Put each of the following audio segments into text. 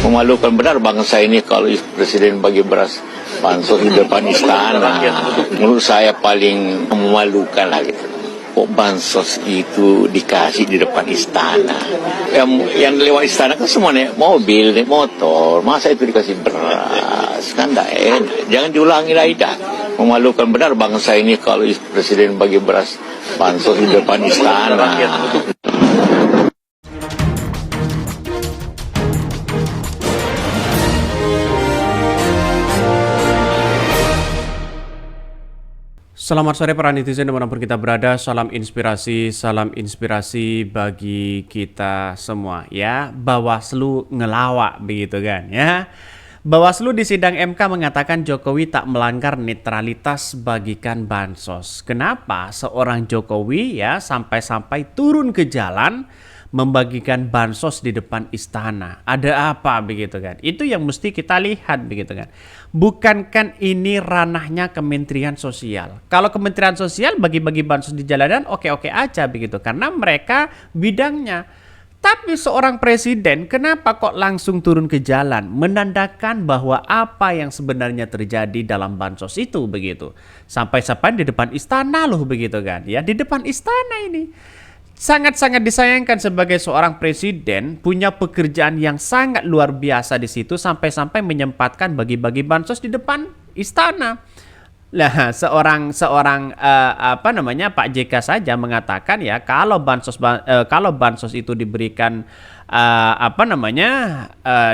Memalukan benar bangsa ini kalau presiden bagi beras bansos di depan istana. Menurut saya paling memalukan lah gitu. Kok bansos itu dikasih di depan istana? Yang lewat istana kan semua naik mobil, naik motor. Masa itu dikasih beras? Kan tidak enak. Jangan diulangi lagi dah. Memalukan benar bangsa ini kalau presiden bagi beras bansos di depan istana. Selamat sore para netizen dimanapun kita berada, salam inspirasi bagi kita semua ya. Bawaslu ngelawak begitu kan ya. Bawaslu di sidang MK mengatakan Jokowi tak melanggar netralitas bagikan bansos. Kenapa seorang Jokowi ya sampai-sampai turun ke jalan membagikan bansos di depan istana? Ada apa begitu kan? Itu yang mesti kita lihat begitu kan. Bukankan ini ranahnya Kementerian Sosial. Kalau Kementerian Sosial bagi-bagi bansos di jalanan oke-oke aja begitu karena mereka bidangnya. Tapi seorang presiden kenapa kok langsung turun ke jalan menandakan bahwa apa yang sebenarnya terjadi dalam bansos itu begitu. Sampai-sampai di depan istana loh begitu kan ya, di depan istana ini. Sangat-sangat disayangkan sebagai seorang presiden punya pekerjaan yang sangat luar biasa di situ sampai-sampai menyempatkan bagi-bagi bansos di depan istana. Lah seorang Pak JK saja mengatakan ya kalau bansos itu diberikan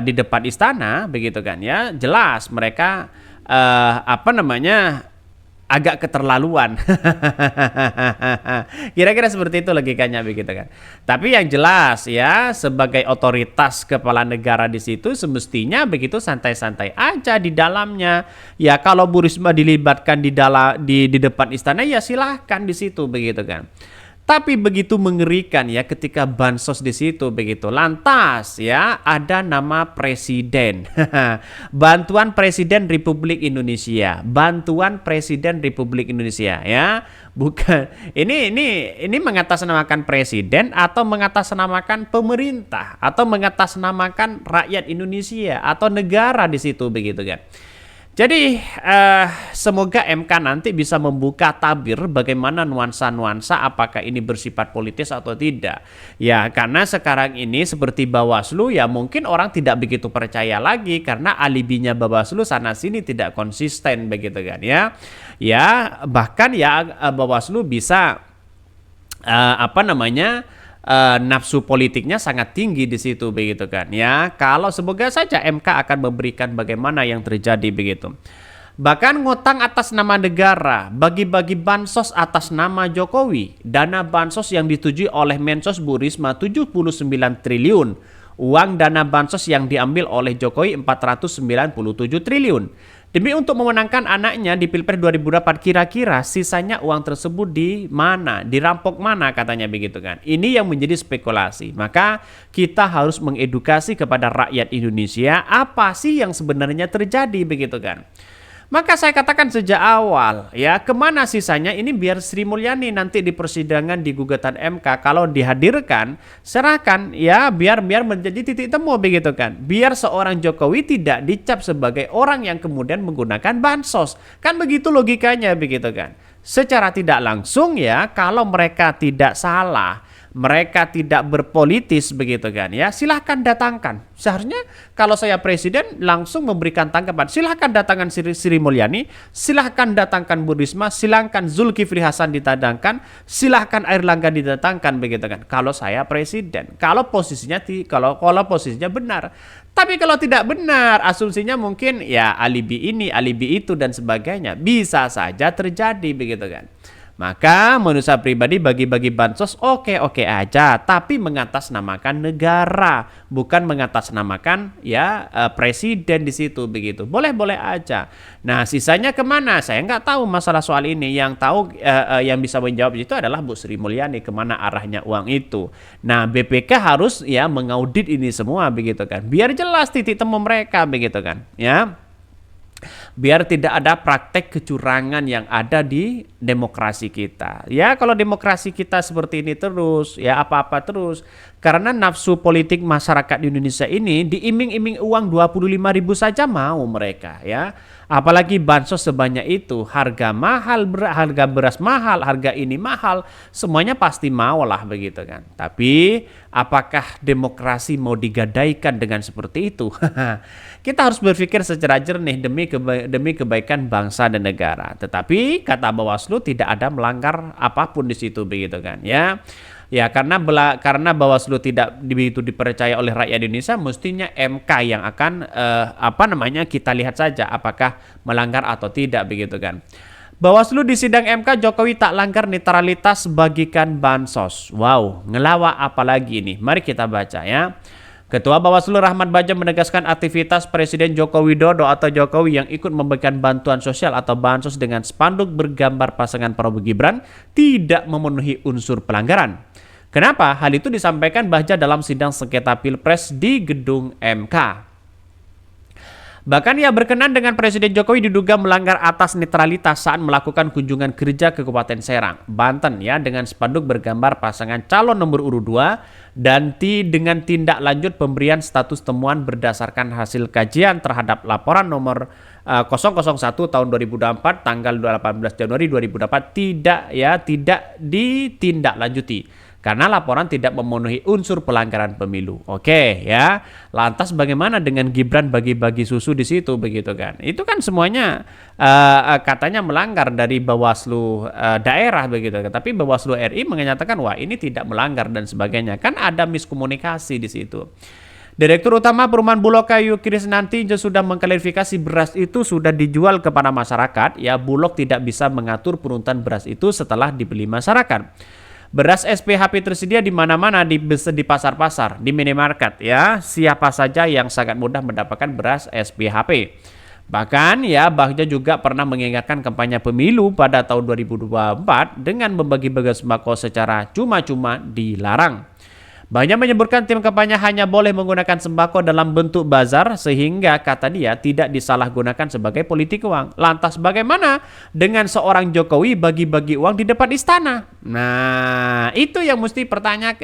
di depan istana begitu kan ya, jelas mereka agak keterlaluan. Kira-kira seperti itu logikanya begitu kan. Tapi yang jelas ya sebagai otoritas kepala negara di situ semestinya begitu santai-santai aja di dalamnya. Ya kalau Bu Risma dilibatkan di depan istana ya silahkan di situ begitu kan. Tapi begitu mengerikan ya ketika bansos di situ begitu. Lantas ya ada nama presiden. Bantuan Presiden Republik Indonesia. Bantuan Presiden Republik Indonesia ya. Bukan ini mengatasnamakan presiden atau mengatasnamakan pemerintah atau mengatasnamakan rakyat Indonesia atau negara di situ begitu kan. Jadi semoga MK nanti bisa membuka tabir bagaimana nuansa-nuansa apakah ini bersifat politis atau tidak. Ya karena sekarang ini seperti Bawaslu ya mungkin orang tidak begitu percaya lagi karena alibinya Bawaslu sana sini tidak konsisten begitu kan ya. Ya bahkan ya Bawaslu bisa nafsu politiknya sangat tinggi di situ begitu kan ya. Kalau semoga saja MK akan memberikan bagaimana yang terjadi begitu. Bahkan ngutang atas nama negara, bagi-bagi bansos atas nama Jokowi, dana bansos yang disetujui oleh Mensos Bu Risma 79 triliun, uang dana bansos yang diambil oleh Jokowi 497 triliun. Demi untuk memenangkan anaknya di Pilpres 2024, kira-kira sisanya uang tersebut di mana, dirampok mana katanya begitu kan. Ini yang menjadi spekulasi. Maka kita harus mengedukasi kepada rakyat Indonesia apa sih yang sebenarnya terjadi begitu kan. Maka saya katakan sejak awal ya kemana sisanya ini biar Sri Mulyani nanti di persidangan di gugatan MK kalau dihadirkan serahkan ya biar menjadi titik temu begitu kan. Biar seorang Jokowi tidak dicap sebagai orang yang kemudian menggunakan bansos. Kan begitu logikanya begitu kan. Secara tidak langsung ya kalau mereka tidak salah, mereka tidak berpolitis begitu kan ya, silahkan datangkan. Seharusnya kalau saya presiden langsung memberikan tanggapan, silahkan datangkan Sri Mulyani, silahkan datangkan Bu Risma, silahkan Zulkifli Hasan ditadangkan, silahkan Airlangga didatangkan begitu kan. Kalau saya presiden, kalau posisinya benar. Tapi kalau tidak benar, asumsinya mungkin ya alibi ini, alibi itu dan sebagainya bisa saja terjadi begitu kan. Maka menurut saya pribadi bagi-bagi bansos oke-oke aja, tapi mengatasnamakan negara, bukan mengatasnamakan ya presiden di situ begitu. Boleh-boleh aja. Nah sisanya kemana? Saya nggak tahu masalah soal ini. Yang tahu yang bisa menjawab itu adalah Bu Sri Mulyani kemana arahnya uang itu. Nah BPK harus ya mengaudit ini semua begitu kan. Biar jelas titik temu mereka begitu kan. Ya. Biar tidak ada praktek kecurangan yang ada di demokrasi kita. Ya kalau demokrasi kita seperti ini terus, ya apa-apa terus, Karena nafsu politik masyarakat di Indonesia ini diiming-iming uang 25.000 saja mau mereka ya. Apalagi bansos sebanyak itu, harga mahal, harga beras mahal, harga ini mahal, semuanya pasti mau lah begitu kan. Tapi apakah demokrasi mau digadaikan dengan seperti itu? Kita harus berpikir secara jernih demi kebaikan bangsa dan negara. Tetapi kata Bawaslu tidak ada melanggar apapun di situ begitu kan ya. Ya karena Bawaslu tidak begitu dipercaya oleh rakyat Indonesia, mestinya MK yang akan kita lihat saja apakah melanggar atau tidak begitu kan. Bawaslu di sidang MK, Jokowi tak langgar netralitas bagikan bansos. Wow, ngelawak apalagi ini? Mari kita baca ya. Ketua Bawaslu Rahmat Baja menegaskan aktivitas Presiden Joko Widodo atau Jokowi yang ikut memberikan bantuan sosial atau bansos dengan spanduk bergambar pasangan Prabowo Gibran tidak memenuhi unsur pelanggaran. Kenapa? Hal itu disampaikan Baja dalam sidang sengketa Pilpres di gedung MK. Bahkan ia berkenan dengan Presiden Jokowi diduga melanggar atas netralitas saat melakukan kunjungan kerja ke Kabupaten Serang, Banten ya dengan spanduk bergambar pasangan calon nomor urut 2 dan dengan tindak lanjut pemberian status temuan berdasarkan hasil kajian terhadap laporan nomor 001 tahun 2024 tanggal 18 Januari 2024 tidak ditindaklanjuti. Karena laporan tidak memenuhi unsur pelanggaran pemilu. Oke ya. Lantas bagaimana dengan Gibran bagi-bagi susu di situ begitu kan? Itu kan semuanya katanya melanggar dari Bawaslu daerah begitu kan. Tapi Bawaslu RI menyatakan wah ini tidak melanggar dan sebagainya. Kan ada miskomunikasi di situ. Direktur Utama Perumahan Bulog Kayu Krisnanti sudah mengklarifikasi beras itu sudah dijual kepada masyarakat. Ya Bulog tidak bisa mengatur penuntutan beras itu setelah dibeli masyarakat. Beras SPHP tersedia di mana-mana di pasar-pasar, di minimarket ya. Siapa saja yang sangat mudah mendapatkan beras SPHP. Bahkan ya Bagja juga pernah mengingatkan kampanye pemilu pada tahun 2024 dengan membagi-bagi sembako secara cuma-cuma dilarang. Bagja menyebutkan tim kampanye hanya boleh menggunakan sembako dalam bentuk bazar sehingga kata dia tidak disalahgunakan sebagai politik uang. Lantas bagaimana dengan seorang Jokowi bagi-bagi uang di depan istana? Nah, itu yang mesti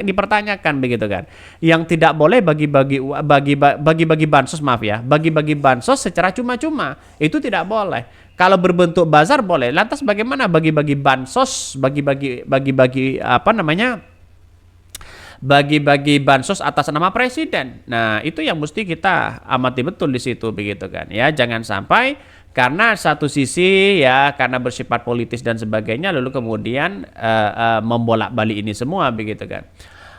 dipertanyakan begitu kan. Yang tidak boleh bagi-bagi bansos bagi-bagi bansos secara cuma-cuma. Itu tidak boleh. Kalau berbentuk bazar boleh. Lantas bagaimana bagi-bagi bansos, bagi-bagi bansos atas nama presiden. Nah, itu yang mesti kita amati betul di situ begitu kan. Ya, jangan sampai karena satu sisi ya karena bersifat politis dan sebagainya lalu kemudian membolak-balik ini semua begitu kan.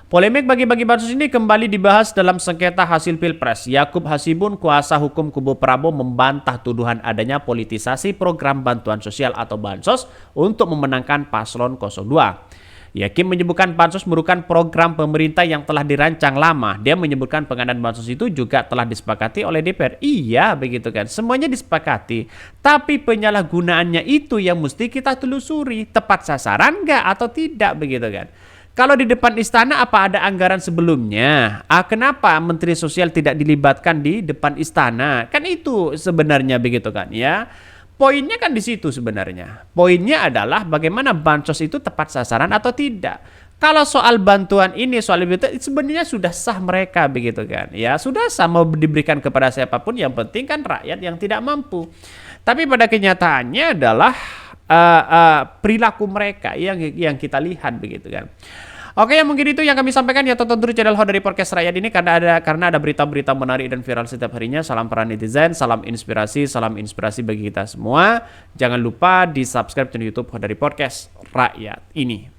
Polemik bagi-bagi bansos ini kembali dibahas dalam sengketa hasil Pilpres. Yakub Hasibun, kuasa hukum kubu Prabowo, membantah tuduhan adanya politisasi program bantuan sosial atau bansos untuk memenangkan paslon 02. Yakin menyebutkan bansos merupakan program pemerintah yang telah dirancang lama. Dia menyebutkan pengadaan bansos itu juga telah disepakati oleh DPR. Iya, begitu kan. Semuanya disepakati. Tapi penyalahgunaannya itu yang mesti kita telusuri. Tepat sasaran nggak atau tidak, begitu kan. Kalau di depan istana apa ada anggaran sebelumnya? Kenapa Menteri Sosial tidak dilibatkan di depan istana? Kan itu sebenarnya begitu kan ya. Poinnya kan di situ sebenarnya. Poinnya adalah bagaimana bansos itu tepat sasaran atau tidak. Kalau soal bantuan ini, soal itu sebenarnya sudah sah mereka begitu kan. Ya sudah sah mau diberikan kepada siapapun, yang penting kan rakyat yang tidak mampu. Tapi pada kenyataannya adalah perilaku mereka yang kita lihat begitu kan. Oke, yang mungkin itu yang kami sampaikan ya, tonton terus channel Hot dari Podcast Rakyat ini karena ada berita-berita menarik dan viral setiap harinya. Salam para netizen, salam inspirasi bagi kita semua. Jangan lupa di subscribe channel YouTube Hot dari Podcast Rakyat ini.